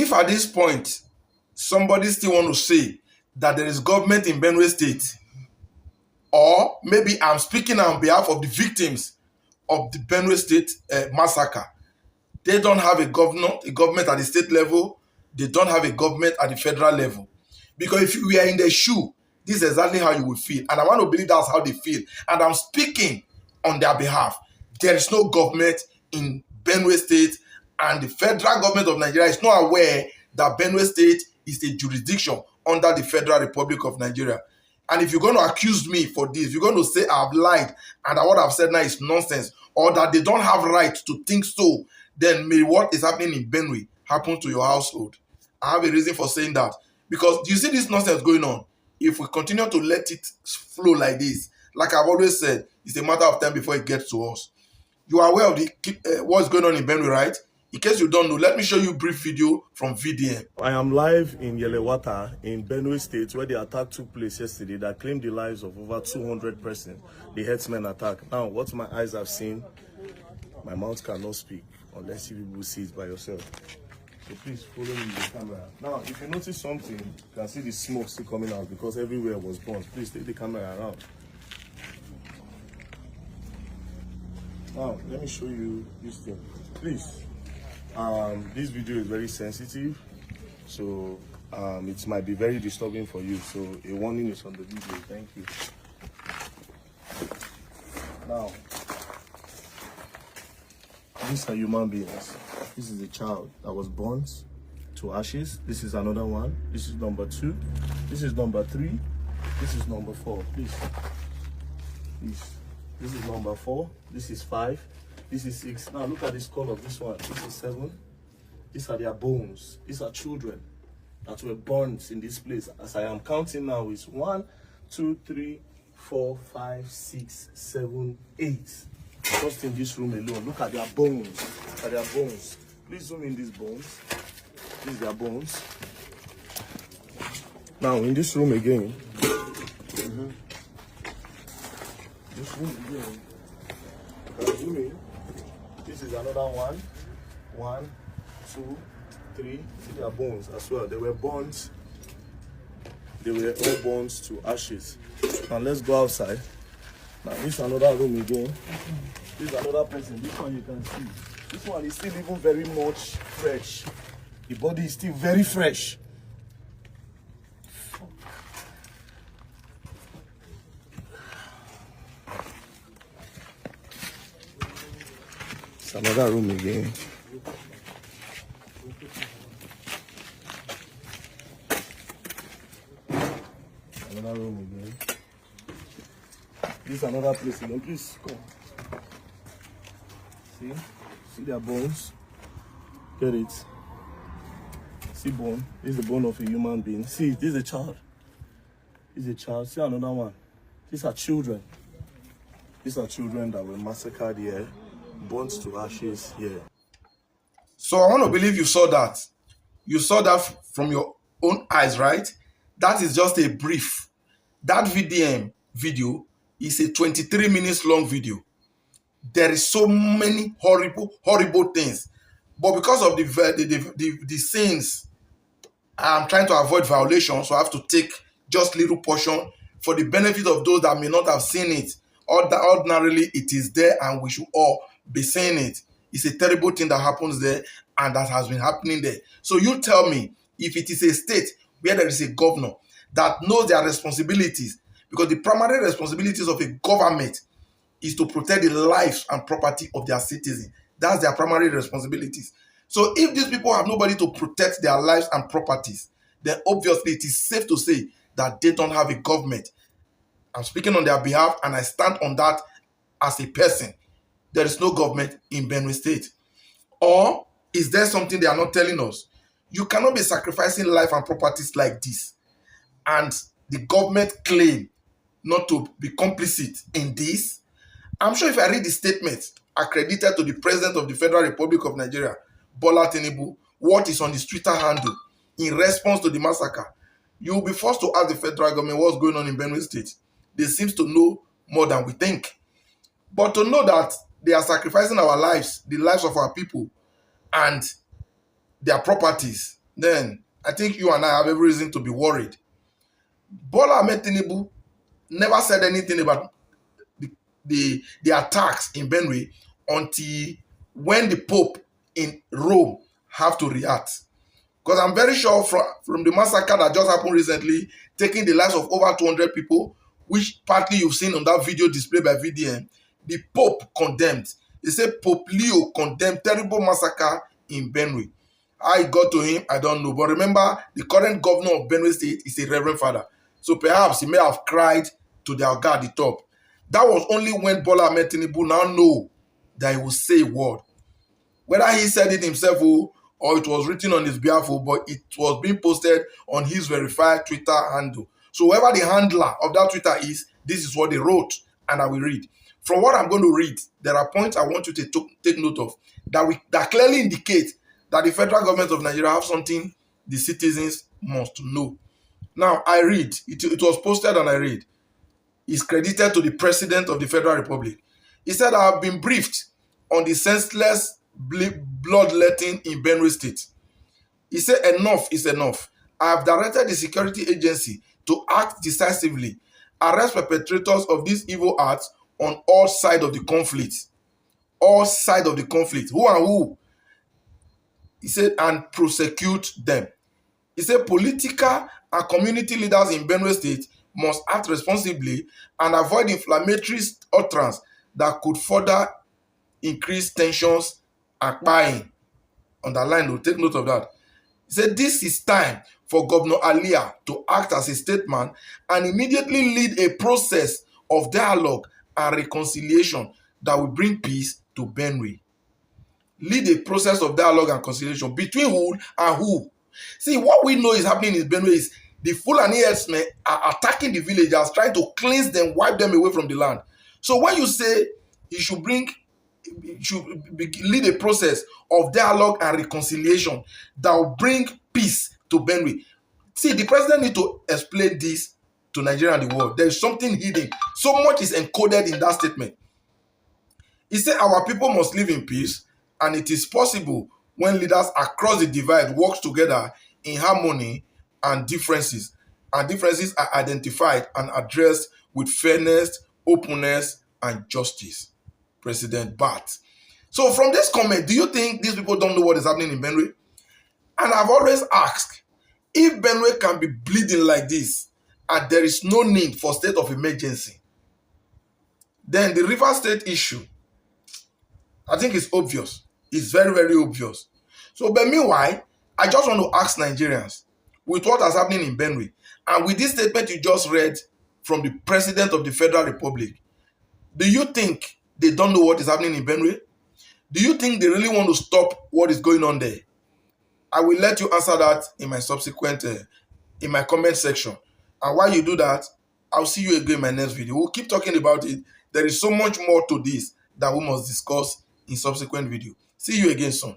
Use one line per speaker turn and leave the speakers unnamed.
If at this point somebody still want to say that there is government in Benue State, or maybe I'm speaking on behalf of the victims of the Benue State massacre, they don't have a government at the state level. They don't have a government at the federal level. Because if you were in their shoe, this is exactly how you would feel. And I want to believe that's how they feel. And I'm speaking on their behalf. There is no government in Benue State, and the federal government of Nigeria is not aware that Benue State is a jurisdiction under the Federal Republic of Nigeria. And if you're going to accuse me for this, you're going to say I've lied and that what I've said now is nonsense, or that they don't have right to think so, then may what is happening in Benue happen to your household. I have a reason for saying that. Because do you see this nonsense going on? If we continue to let it flow like this, like I've always said, it's a matter of time before it gets to us. You are aware of what's going on in Benue, right? In case you don't know, let me show you a brief video from VDM.
I am live in Yelewata in Benue State, where the attack took place yesterday that claimed the lives of over 200 persons, the herdsmen attack. Now, what my eyes have seen, my mouth cannot speak unless you people see it by yourself. So please follow me with the camera. Now, if you notice something, you can see the smoke still coming out because everywhere was burnt. Please take the camera around. Now, let me show you this thing. Please. This video is very sensitive, so it might be very disturbing for you. So a warning is on the video. Thank you. Now, these are human beings. This is a child that was burnt to ashes. This is another one. This is number 2. This is number 3. This is number 4. Please. This is number 4. This is 5. This is 6. Now look at the skull of this one. This is 7. These are their bones. These are children that were burnt in this place. As I am counting now, is 1, 2, 3, 4, 5, 6, 7, 8. Just in this room alone. Look at their bones. Look at their bones. Please zoom in these bones. These are their bones. Now in this room again. This room again. Zoom in. This is another one. 1, 2, 3. See their bones as well. They were burnt. They were all burnt to ashes. Now let's go outside. Now this is another room again. This is another person. This one you can see. This one is still even very much fresh. The body is still very fresh. It's another room again. Another room again. This is another place again. Please come. See their bones. Get it. See bone. This is the bone of a human being. See, this is a child. This is a child. See another one. These are children. These are children that were massacred here, burnt to ashes here.
So I want to believe you saw that. You saw that from your own eyes, right? That is just a brief. That VDM video is a 23 minutes long video. There is so many horrible things. But because of the scenes, I'm trying to avoid violation, so I have to take just little portion for the benefit of those that may not have seen it. Or that ordinarily it is there and we should all be saying it. It's a terrible thing that happens there and that has been happening there. So you tell me, if it is a state where there is a governor that knows their responsibilities, because the primary responsibilities of a government is to protect the lives and property of their citizens. That's their primary responsibilities. So if these people have nobody to protect their lives and properties, then obviously it is safe to say that they don't have a government. I'm speaking on their behalf and I stand on that as a person. There is no government in Benue State. Or is there something they are not telling us? You cannot be sacrificing life and properties like this and the government claim not to be complicit in this. I'm sure if I read the statement accredited to the President of the Federal Republic of Nigeria, Bola Tinubu, what is on his Twitter handle in response to the massacre, you will be forced to ask the federal government what's going on in Benue State. They seem to know more than we think. But to know that they are sacrificing our lives, the lives of our people, and their properties then I think you and I have every reason to be worried. Bola Ahmed Tinubu never said anything about the attacks in Benue until when the Pope in Rome have to react. Because I'm very sure from the massacre that just happened recently, taking the lives of over 200 people, which partly you've seen on that video displayed by VDM, the Pope condemned. He said Pope Leo condemned terrible massacre in Benue. How it got to him, I don't know. But remember, the current governor of Benue State is a reverend father. So perhaps he may have cried to their God at the top. That was only when Bola Ahmed Tinubu now know that he will say a word. Whether he said it himself or it was written on his behalf, but it was being posted on his verified Twitter handle. So whoever the handler of that Twitter is, this is what they wrote, and I will read. From what I'm going to read, there are points I want you to take note of that clearly indicate that the federal government of Nigeria have something the citizens must know. Now, I read. It was posted and I read. Is credited to the President of the Federal Republic. He said, I have been briefed on the senseless bloodletting in Benue State. He said, enough is enough. I have directed the security agency to act decisively, arrest perpetrators of these evil acts on all sides of the conflict. All sides of the conflict. Who and who? He said, and prosecute them. He said, political and community leaders in Benue State must act responsibly and avoid inflammatory utterance that could further increase tensions and buying. Underline, take note of that. He said, this is time for Governor Alia to act as a statesman and immediately lead a process of dialogue and reconciliation that will bring peace to Benue. Lead a process of dialogue and conciliation between who and who. See, what we know is happening in Benue is the Fulani herdsmen are attacking the villagers, trying to cleanse them, wipe them away from the land. So when you say you should lead a process of dialogue and reconciliation that will bring peace to Benue. See, the president need to explain this to Nigeria and the world. There is something hidden. So much is encoded in that statement. He said our people must live in peace, and it is possible when leaders across the divide work together in harmony and differences are identified and addressed with fairness, openness, and justice. President Bat. So from this comment, do you think these people don't know what is happening in Benue? And I've always asked, if Benue can be bleeding like this and there is no need for state of emergency, then the River State issue, I think it's obvious. It's very, very obvious. So, but meanwhile, I just want to ask Nigerians, with what is happening in Benue, and with this statement you just read from the President of the Federal Republic, do you think they don't know what is happening in Benue? Do you think they really want to stop what is going on there? I will let you answer that in my subsequent, in my comment section. And while you do that, I'll see you again in my next video. We'll keep talking about it. There is so much more to this that we must discuss in subsequent video. See you again soon.